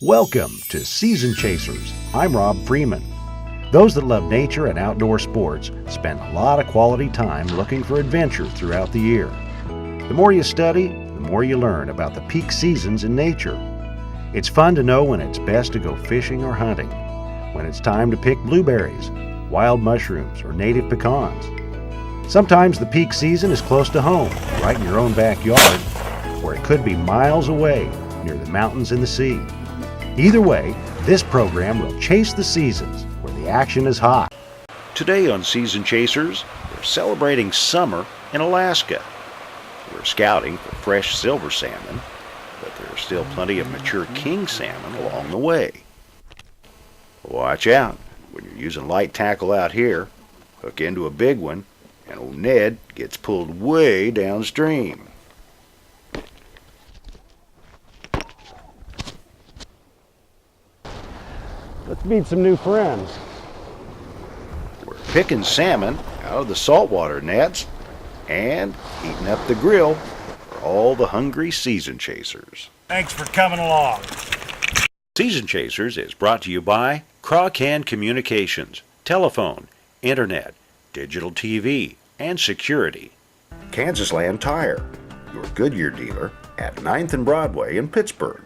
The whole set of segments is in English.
Welcome to Season Chasers. I'm Rob Freeman. Those that love nature and outdoor sports spend a lot of quality time looking for adventures throughout the year. The more you study, the more you learn about the peak seasons in nature. It's fun to know when it's best to go fishing or hunting, when it's time to pick blueberries, wild mushrooms, or native pecans. Sometimes the peak season is close to home, right in your own backyard, or it could be miles away near the mountains and the sea. Either way, this program will chase the seasons where the action is hot. Today on Season Chasers, we're celebrating summer in Alaska. We're scouting for fresh silver salmon, but there are still plenty of mature king salmon along the way. Watch out when you're using light tackle out here. Hook into a big one, and old Ned gets pulled way downstream. Let's meet some new friends. We're picking salmon out of the saltwater nets and heating up the grill for all the hungry season chasers. Thanks for coming along. Season Chasers is brought to you by Crawcan Communications, telephone, internet, digital TV, and security. Kansas Land Tire, your Goodyear dealer at 9th and Broadway in Pittsburgh.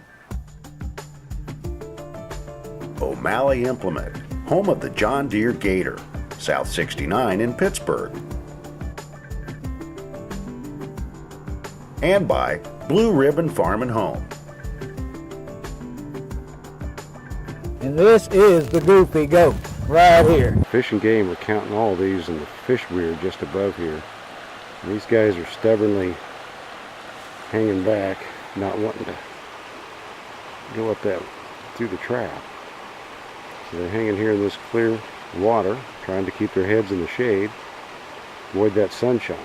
O'Malley Implement, home of the John Deere Gator, South 69 in Pittsburgh. And by Blue Ribbon Farm and Home. And this is the Goofy Goat right here. Fish and Game are counting all these in the fish weir just above here. And these guys are stubbornly hanging back, not wanting to go up that through the trap. So they're hanging here in this clear water, trying to keep their heads in the shade, avoid that sunshine.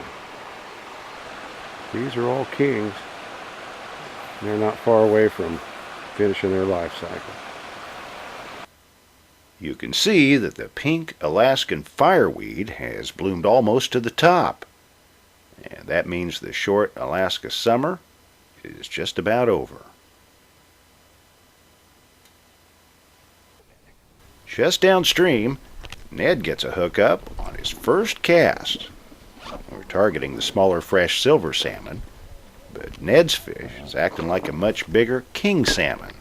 These are all kings. They're not far away from finishing their life cycle. You can see that the pink Alaskan fireweed has bloomed almost to the top. And that means the short Alaska summer is just about over. Just downstream, Ned gets a hookup on his first cast. We're targeting the smaller fresh silver salmon, but Ned's fish is acting like a much bigger king salmon.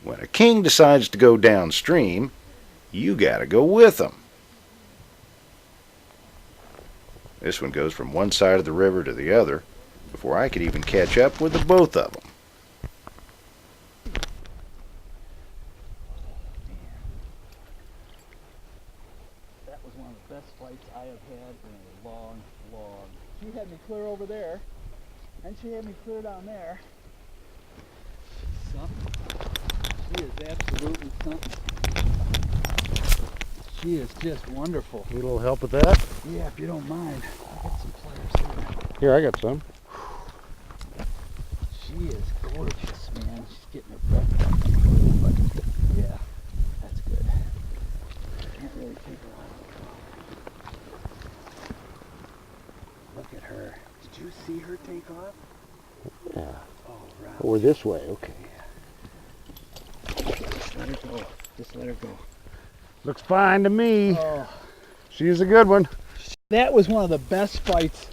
When a king decides to go downstream, you gotta go with him. This one goes from one side of the river to the other before I could even catch up with the both of them. That was one of the best fights I have had in a long. She had me clear over there, and she had me clear down there. Something. She is absolutely something. She is just wonderful. Need a little help with that? Yeah, if you don't mind. I'll get some pliers here. Here, I got some. She is gorgeous, man. She's getting her breath back. But yeah, that's good. Can't really take her off. Look at her. Did you see her take off? Yeah. Oh, right. Or this way, okay. Just let her go. Just let her go. Looks fine to me. Oh. She's a good one. That was one of the best fights.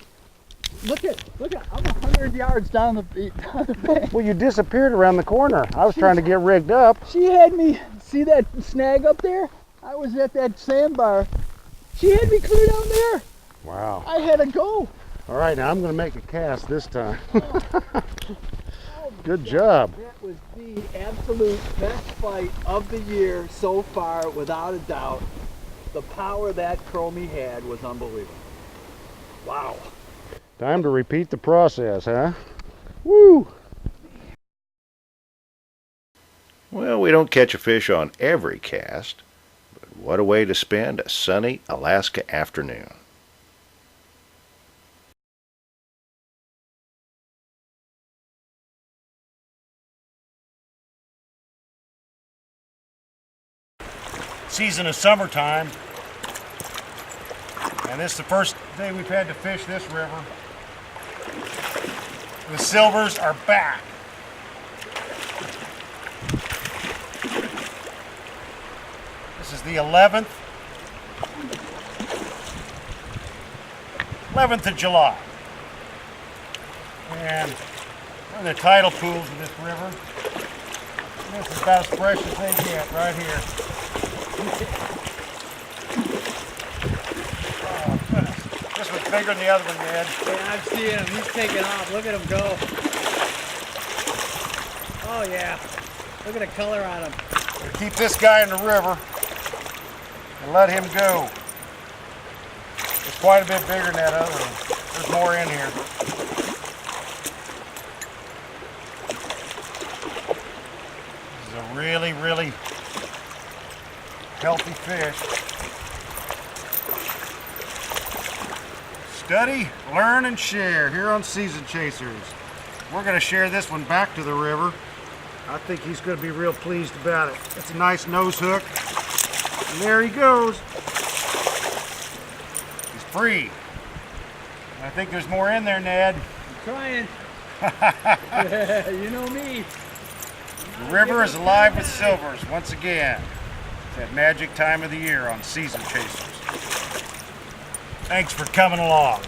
Look at, I'm 100 yards down the bank. Well, you disappeared around the corner. I was trying to get rigged up. She had me, see that snag up there? I was at that sandbar. She had me clear down there. Wow. I had to go. All right, now I'm going to make a cast this time. Oh, Good job. That was the absolute best fight of the year so far, without a doubt. The power that chromie had was unbelievable. Wow. Time to repeat the process, huh? Woo! Well, we don't catch a fish on every cast, but What a way to spend a sunny Alaska afternoon. Season of summertime, and this is the first day we've had to fish this river. The silvers are back. This is the 11th of July. And we're in the tidal pools of this river. And this is about as fresh as they get right here. Oh, goodness. This one's bigger than the other one, Ned. Yeah, I'm seeing him. He's taking off. Look at him go. Oh, yeah. Look at the color on him. We'll keep this guy in the river and let him go. It's quite a bit bigger than that other one. There's more in here. This is a really, really healthy fish. Study, learn, and share here on Season Chasers. We're going to share this one back to the river. I think he's going to be real pleased about it. It's a nice nose hook. And there he goes. He's free. And I think there's more in there, Ned. I'm trying. You know me. The river is alive with silvers once again. It's that magic time of the year on Season Chasers. Thanks for coming along.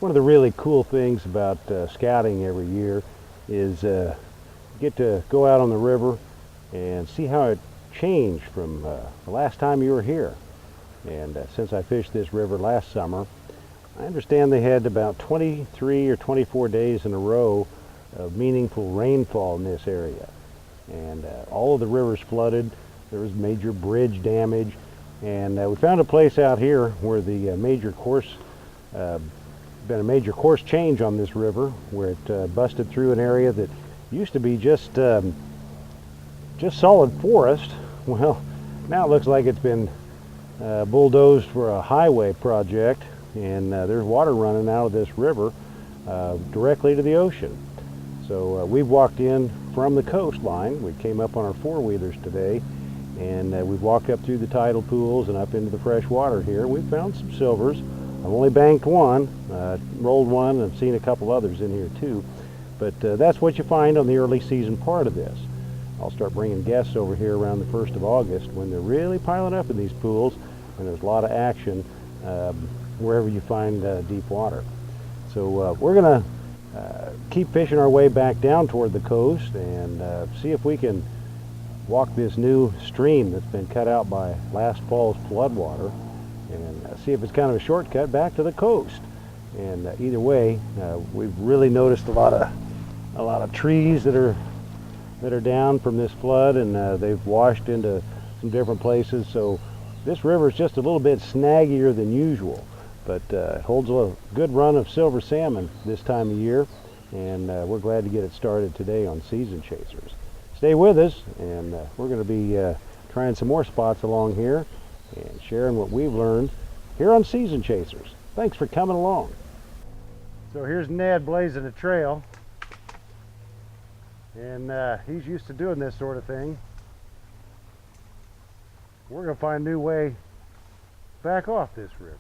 One of the really cool things about scouting every year is get to go out on the river and see how it changed from the last time you were here. And since I fished this river last summer, I understand they had about 23 or 24 days in a row of meaningful rainfall in this area. And all of the rivers flooded. There was major bridge damage. And we found a place out here where the been a major course change on this river, where it busted through an area that used to be just solid forest. Well, now it looks like it's been bulldozed for a highway project, and there's water running out of this river directly to the ocean. So we've walked in from the coastline. We came up on our four-wheelers today, and we've walked up through the tidal pools and up into the fresh water here. We've found some silvers. I've only banked one, rolled one, and seen a couple others in here too. But that's what you find on the early season part of this. I'll start bringing guests over here around the 1st of August when they're really piling up in these pools and there's a lot of action wherever you find deep water. So we're going to keep fishing our way back down toward the coast and see if we can walk this new stream that's been cut out by last fall's floodwater, and see if it's kind of a shortcut back to the coast. And either way, we've really noticed a lot of trees that are down from this flood, and they've washed into some different places. So this river is just a little bit snaggier than usual, but it holds a good run of silver salmon this time of year, and we're glad to get it started today on Season Chasers. Stay with us, and we're going to be trying some more spots along here and sharing what we've learned here on Season Chasers. Thanks for coming along. So here's Ned blazing a trail, and he's used to doing this sort of thing. We're going to find a new way back off this river.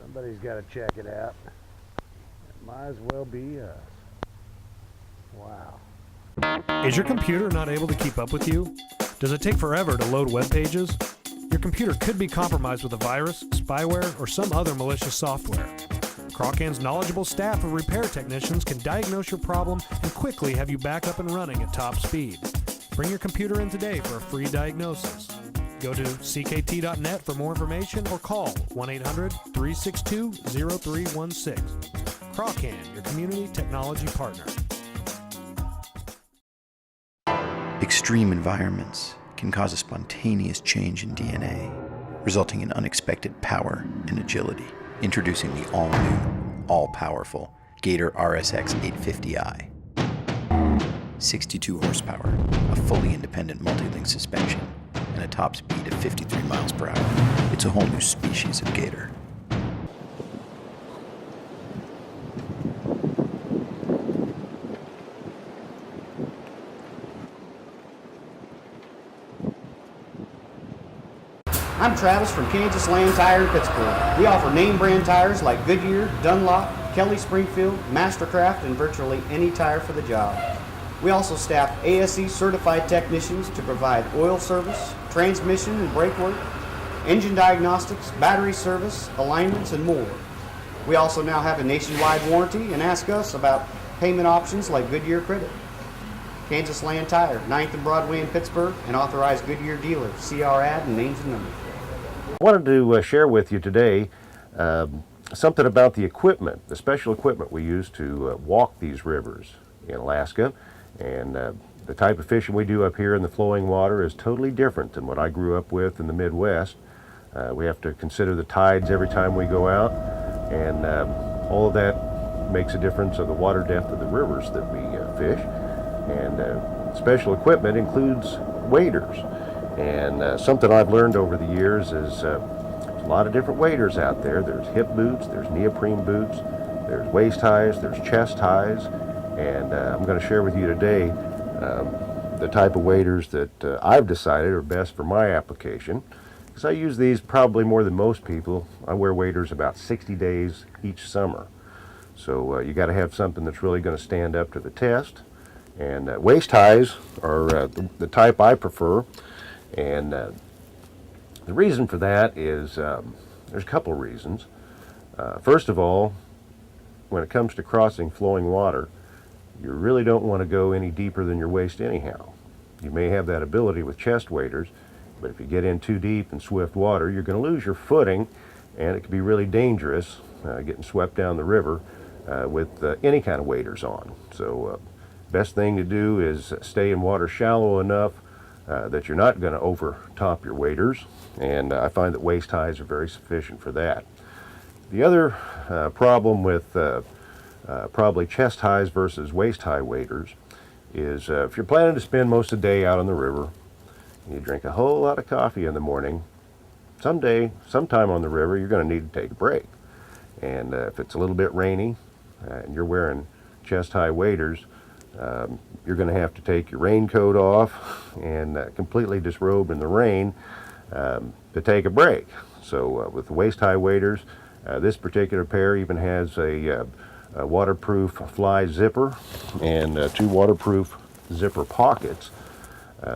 Somebody's got to check it out. It might as well be us. Wow. Is your computer not able to keep up with you? Does it take forever to load web pages? Your computer could be compromised with a virus, spyware, or some other malicious software. Crawcan's knowledgeable staff of repair technicians can diagnose your problem and quickly have you back up and running at top speed. Bring your computer in today for a free diagnosis. Go to ckt.net for more information or call 1-800-362-0316. Crawcan, your community technology partner. Extreme environments can cause a spontaneous change in DNA, resulting in unexpected power and agility. Introducing the all-new, all-powerful Gator RSX 850i. 62 horsepower, a fully independent multi-link suspension, and a top speed of 53 miles per hour. It's a whole new species of gator. I'm Travis from Kansas Land Tire in Pittsburgh. We offer name brand tires like Goodyear, Dunlop, Kelly Springfield, Mastercraft, and virtually any tire for the job. We also staff ASE certified technicians to provide oil service, transmission and brake work, engine diagnostics, battery service, alignments, and more. We also now have a nationwide warranty and ask us about payment options like Goodyear Credit. Kansas Land Tire, 9th and Broadway in Pittsburgh, an authorized Goodyear dealer. See our ad and names and numbers. I wanted to share with you today something about the equipment, the special equipment we use to walk these rivers in Alaska. And the type of fishing we do up here in the flowing water is totally different than what I grew up with in the Midwest. We have to consider the tides every time we go out, and all of that makes a difference of the water depth of the rivers that we fish. And special equipment includes waders. And something I've learned over the years is there's a lot of different waders out there. There's hip boots, there's neoprene boots, there's waist highs, there's chest highs, and I'm going to share with you today the type of waders that I've decided are best for my application, because I use these probably more than most people. I wear waders about 60 days each summer. So you got to have something that's really going to stand up to the test. And waist highs are the type I prefer. And the reason for that is there's a couple of reasons. First of all, when it comes to crossing flowing water, you really don't want to go any deeper than your waist anyhow. You may have that ability with chest waders, but if you get in too deep in swift water, you're going to lose your footing, and it can be really dangerous getting swept down the river with any kind of waders on. So best thing to do is stay in water shallow enough that you're not going to overtop your waders, and I find that waist highs are very sufficient for that. The other problem with probably chest highs versus waist high waders is if you're planning to spend most of the day out on the river, and you drink a whole lot of coffee in the morning, sometime on the river, you're going to need to take a break. And if it's a little bit rainy and you're wearing chest high waders, you're going to have to take your raincoat off and completely disrobe in the rain to take a break. So with the waist-high waders, this particular pair even has a waterproof fly zipper and 2 waterproof zipper pockets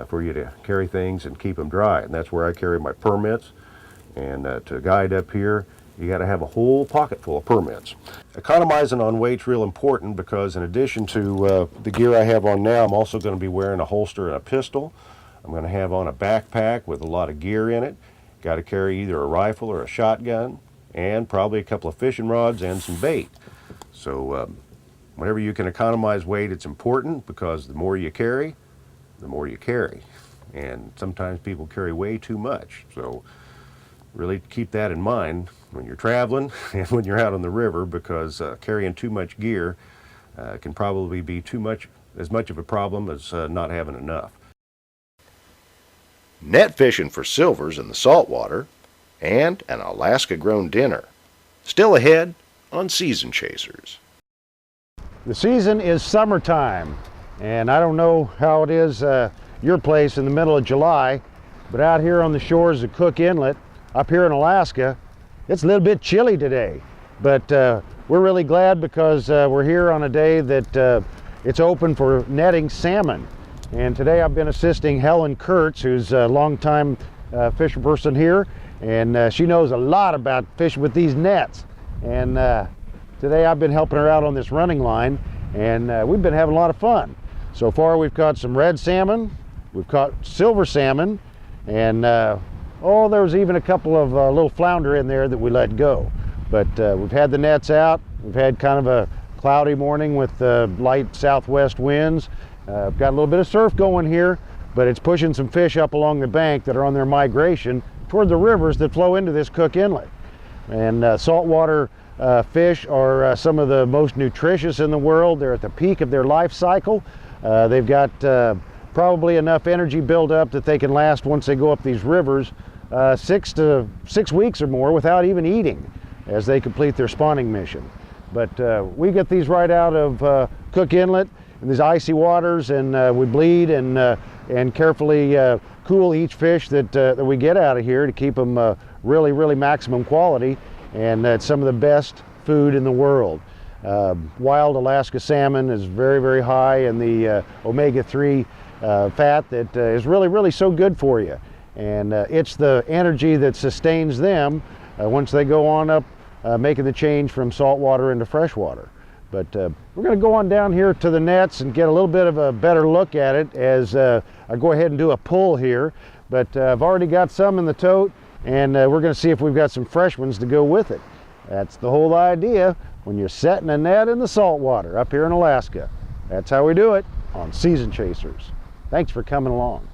for you to carry things and keep them dry. And that's where I carry my permits. And to guide up here, you got to have a whole pocket full of permits. Economizing on weight's real important, because in addition to the gear I have on now, I'm also going to be wearing a holster and a pistol. I'm going to have on a backpack with a lot of gear in it. Got to carry either a rifle or a shotgun, and probably a couple of fishing rods and some bait. So whenever you can economize weight, it's important, because the more you carry, the more you carry. And sometimes people carry way too much. So really keep that in mind when you're traveling and when you're out on the river, because carrying too much gear can probably be as much of a problem as not having enough. Net fishing for silvers in the saltwater, and an Alaska-grown dinner. Still ahead on Season Chasers. The season is summertime, and I don't know how it is your place in the middle of July, but out here on the shores of Cook Inlet, up here in Alaska, it's a little bit chilly today. But we're really glad, because we're here on a day that it's open for netting salmon. And today I've been assisting Helen Kurtz, who's a longtime fisher person here, and she knows a lot about fishing with these nets. And today I've been helping her out on this running line, and we've been having a lot of fun. So far we've caught some red salmon, we've caught silver salmon, and oh, there was even a couple of little flounder in there that we let go. But we've had the nets out. We've had kind of a cloudy morning with light southwest winds. Got a little bit of surf going here, but it's pushing some fish up along the bank that are on their migration toward the rivers that flow into this Cook Inlet. And saltwater fish are some of the most nutritious in the world. They're at the peak of their life cycle. They've got probably enough energy built up that they can last, once they go up these rivers, 6 weeks or more without even eating as they complete their spawning mission. But we get these right out of Cook Inlet in these icy waters, and we bleed and carefully cool each fish that we get out of here to keep them really maximum quality, and it's some of the best food in the world. Wild Alaska salmon is very high in the omega-3 fat that is really so good for you, and it's the energy that sustains them once they go on up making the change from saltwater into freshwater. But we're going to go on down here to the nets and get a little bit of a better look at it as I go ahead and do a pull here. But I've already got some in the tote, and we're going to see if we've got some fresh ones to go with it. That's the whole idea when you're setting a net in the saltwater up here in Alaska. That's how we do it on Season Chasers. Thanks for coming along.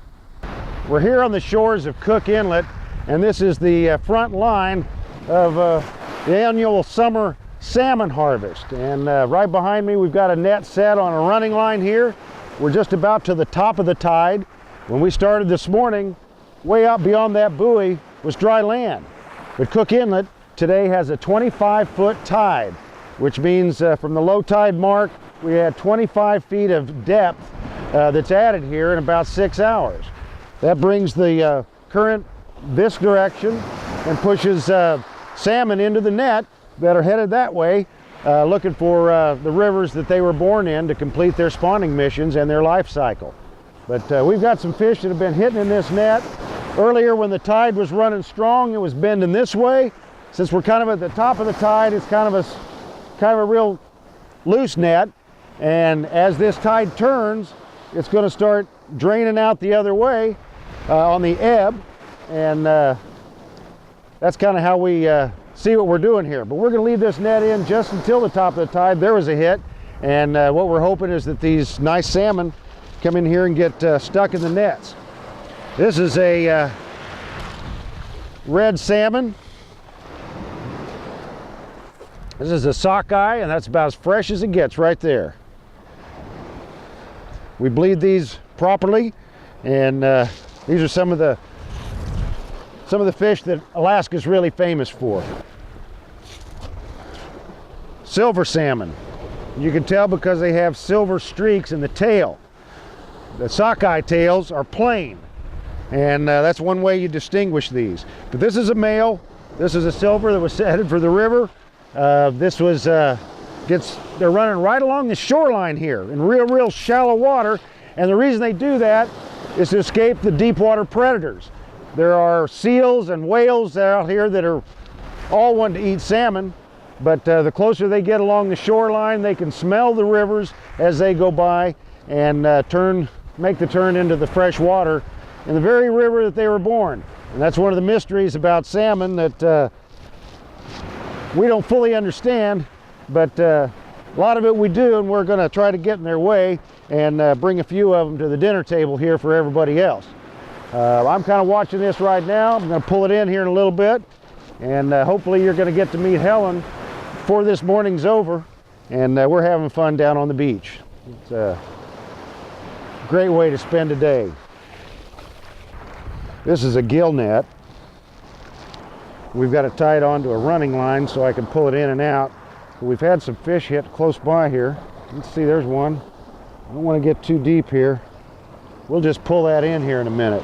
We're here on the shores of Cook Inlet, and this is the front line of the annual summer salmon harvest. And right behind me, we've got a net set on a running line here. We're just about to the top of the tide. When we started this morning, way out beyond that buoy was dry land. But Cook Inlet today has a 25-foot tide, which means from the low tide mark, we had 25 feet of depth that's added here in about 6 hours. That brings the current this direction and pushes salmon into the net that are headed that way, looking for the rivers that they were born in to complete their spawning missions and their life cycle. But we've got some fish that have been hitting in this net. Earlier when the tide was running strong, it was bending this way. Since we're kind of at the top of the tide, it's kind of a real loose net. And as this tide turns, it's going to start draining out the other way on the ebb. And that's kind of how we see what we're doing here. But we're going to leave this net in just until the top of the tide. There was a hit, and what we're hoping is that these nice salmon come in here and get stuck in the nets. This is a red salmon. This is a sockeye, and that's about as fresh as it gets right there. We bleed these properly, and these are some of the fish that Alaska is really famous for. Silver salmon. You can tell because they have silver streaks in the tail. The sockeye tails are plain, and that's one way you distinguish these. But this is a male. This is a silver that was headed for the river. This was they're running right along the shoreline here in real shallow water, and the reason they do that is to escape the deep water predators. There are seals and whales out here that are all wanting to eat salmon, but the closer they get along the shoreline, they can smell the rivers as they go by and make the turn into the fresh water in the very river that they were born. And that's one of the mysteries about salmon that we don't fully understand, but a lot of it we do, and we're going to try to get in their way and bring a few of them to the dinner table here for everybody else. I'm kind of watching this right now. I'm going to pull it in here in a little bit, and hopefully you're going to get to meet Helen before this morning's over, and we're having fun down on the beach. It's a great way to spend a day. This is a gill net. We've got it tied onto a running line so I can pull it in and out. We've had some fish hit close by here. Let's see, there's one. I don't want to get too deep here. We'll just pull that in here in a minute.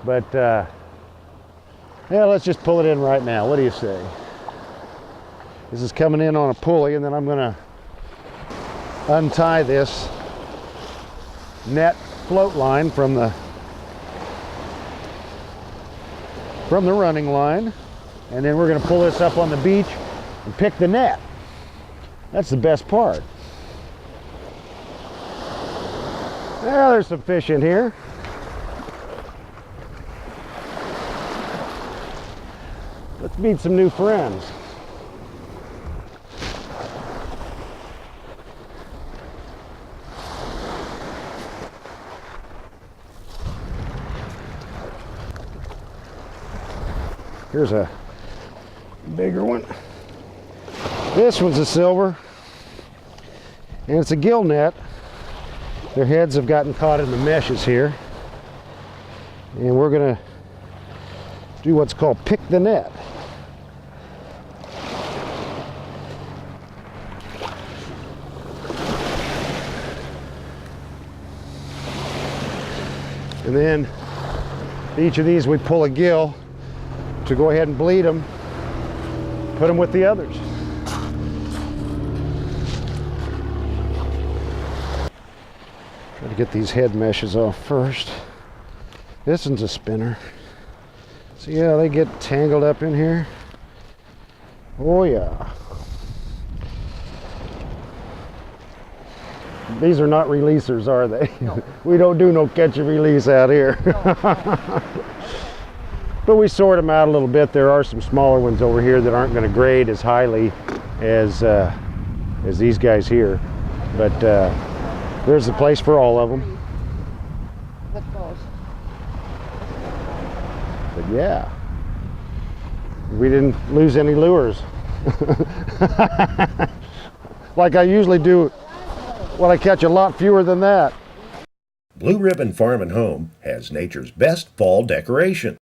But yeah, let's just pull it in right now. What do you say? This is coming in on a pulley, and then I'm going to untie this net float line from the running line, and then we're going to pull this up on the beach and pick the net. That's the best part. Yeah, there's some fish in here. Let's meet some new friends. Here's a bigger one. This one's a silver, and it's a gill net. Their heads have gotten caught in the meshes here. And we're going to do what's called pick the net. And then each of these we pull a gill to go ahead and bleed them, put them with the others. Try to get these head meshes off first. This one's a spinner. See how they get tangled up in here? Oh yeah. These are not releasers, are they? No. We don't do no catch and release out here. No. But we sort them out a little bit. There are some smaller ones over here that aren't going to grade as highly as these guys here. But there's a place for all of them. But yeah, we didn't lose any lures. Like I usually do. Well, I catch a lot fewer than that. Blue Ribbon Farm and Home has nature's best fall decoration.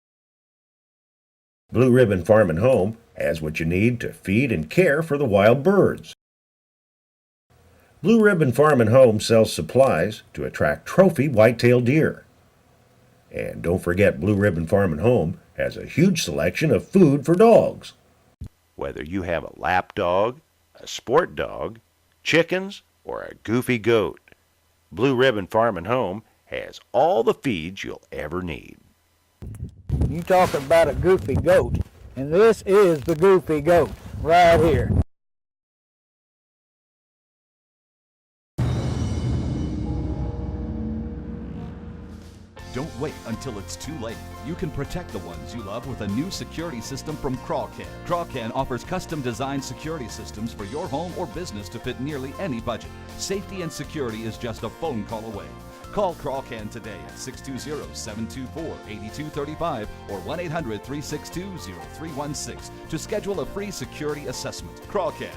Blue Ribbon Farm and Home has what you need to feed and care for the wild birds. Blue Ribbon Farm and Home sells supplies to attract trophy white-tailed deer. And don't forget, Blue Ribbon Farm and Home has a huge selection of food for dogs. Whether you have a lap dog, a sport dog, chickens, or a goofy goat, Blue Ribbon Farm and Home has all the feeds you'll ever need. You talk about a goofy goat, and this is the goofy goat right here. Don't wait until it's too late. You can protect the ones you love with a new security system from Crawcan. Crawcan offers custom-designed security systems for your home or business to fit nearly any budget. Safety and security is just a phone call away. Call Crawcan today at 620-724-8235 or 1-800-362-0316 to schedule a free security assessment. Crawcan,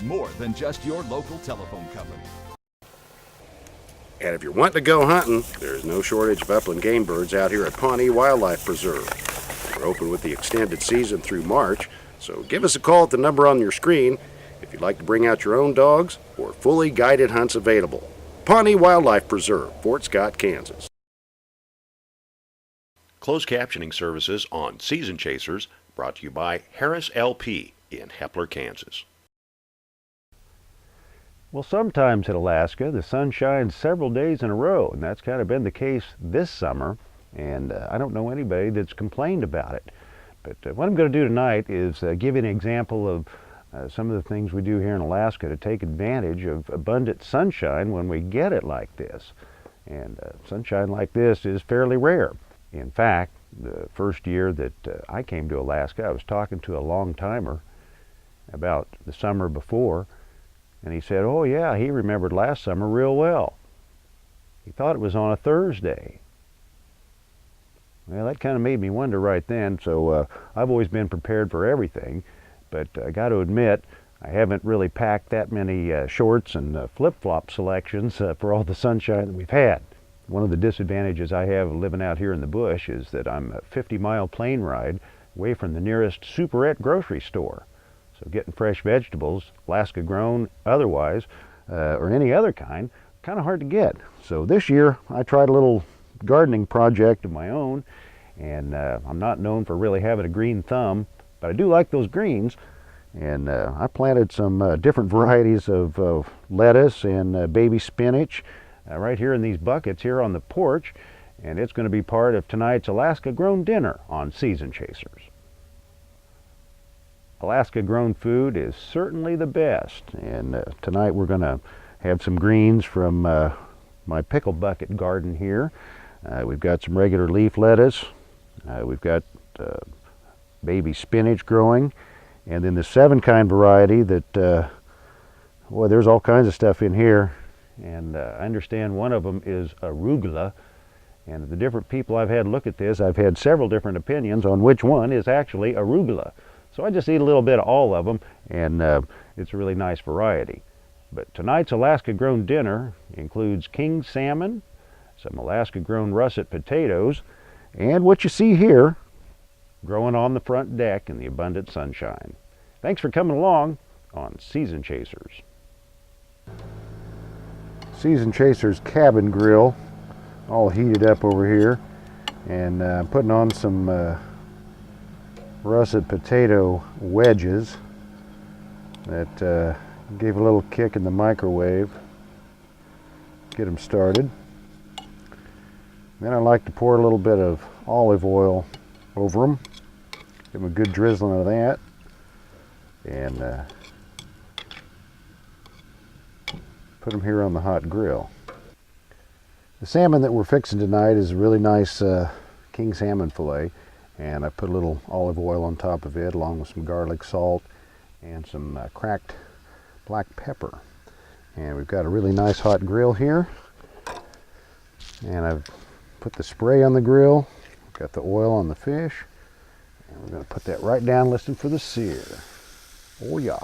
more than just your local telephone company. And if you're wanting to go hunting, there's no shortage of upland game birds out here at Pawnee Wildlife Preserve. We're open with the extended season through March, so give us a call at the number on your screen if you'd like to bring out your own dogs or fully guided hunts available. Pawnee Wildlife Preserve, Fort Scott, Kansas. Closed captioning services on Season Chasers brought to you by Harris LP in Hepler, Kansas. Well, sometimes in Alaska, the sun shines several days in a row, and that's kind of been the case this summer, and I don't know anybody that's complained about it. But what I'm going to do tonight is give you an example of some of the things we do here in Alaska to take advantage of abundant sunshine when we get it like this. And sunshine like this is fairly rare. In fact, the first year that I came to Alaska, I was talking to a long-timer about the summer before, and he said, oh yeah, he remembered last summer real well. He thought it was on a Thursday. Well, that kind of made me wonder right then, so I've always been prepared for everything, but I got to admit, I haven't really packed that many shorts and flip-flop selections for all the sunshine that we've had. One of the disadvantages I have living out here in the bush is that I'm a 50-mile plane ride away from the nearest Superette grocery store. So getting fresh vegetables, Alaska grown, otherwise, or any other kind of hard to get. So this year I tried a little gardening project of my own, and I'm not known for really having a green thumb, but I do like those greens. And I planted some different varieties of lettuce and baby spinach right here in these buckets here on the porch, and it's going to be part of tonight's Alaska grown dinner on Season Chasers. Alaska grown food is certainly the best, and tonight we're going to have some greens from my pickle bucket garden here. We've got some regular leaf lettuce, we've got baby spinach growing, and then the 7-kind variety that, boy, there's all kinds of stuff in here, and I understand one of them is arugula. And the different people I've had look at this, I've had several different opinions on which one is actually arugula. So I just eat a little bit of all of them, and it's a really nice variety. But tonight's Alaska-grown dinner includes king salmon, some Alaska-grown russet potatoes, and what you see here growing on the front deck in the abundant sunshine. Thanks for coming along on Season Chasers. Season Chasers cabin grill all heated up over here, and putting on some russet potato wedges that gave a little kick in the microwave. Get them started. Then I like to pour a little bit of olive oil over them. Give them a good drizzling of that. And put them here on the hot grill. The salmon that we're fixing tonight is a really nice king salmon fillet. And I put a little olive oil on top of it along with some garlic salt and some cracked black pepper. And we've got a really nice hot grill here. And I've put the spray on the grill, got the oil on the fish, and we're going to put that right down, listening for the sear. Oh yeah.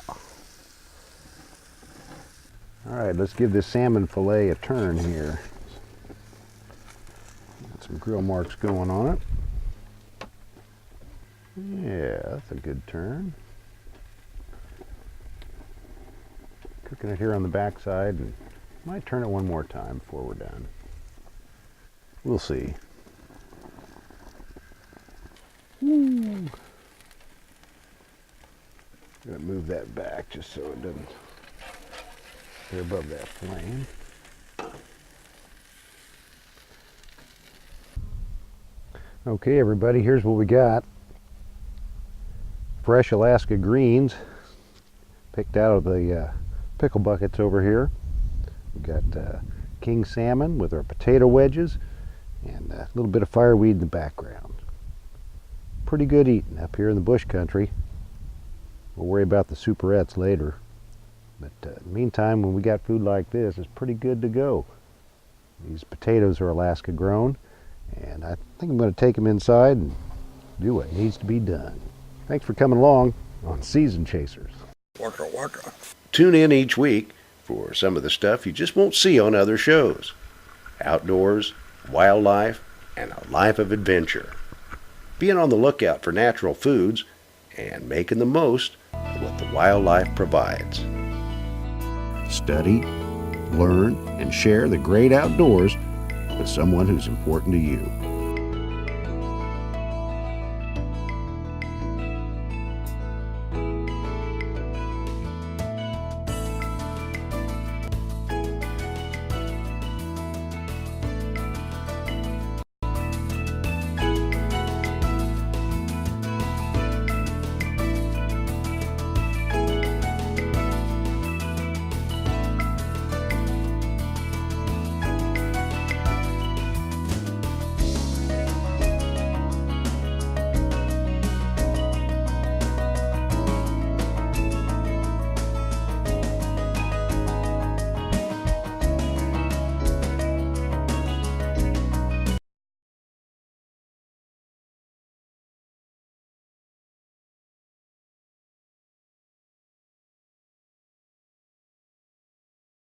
All right, let's give this salmon fillet a turn here. Got some grill marks going on it. Yeah, that's a good turn. Cooking it here on the back side, and might turn it one more time before we're done. We'll see. Gonna move that back just so it doesn't stay above that flame. Okay, everybody, here's what we got. Fresh Alaska greens picked out of the pickle buckets over here. We've got king salmon with our potato wedges and a little bit of fireweed in the background. Pretty good eating up here in the bush country. We'll worry about the superettes later. But in the meantime, when we got food like this, it's pretty good to go. These potatoes are Alaska grown, and I think I'm going to take them inside and do what needs to be done. Thanks for coming along on Season Chasers. Waka waka. Tune in each week for some of the stuff you just won't see on other shows. Outdoors, wildlife, and a life of adventure. Being on the lookout for natural foods and making the most of what the wildlife provides. Study, learn, and share the great outdoors with someone who's important to you.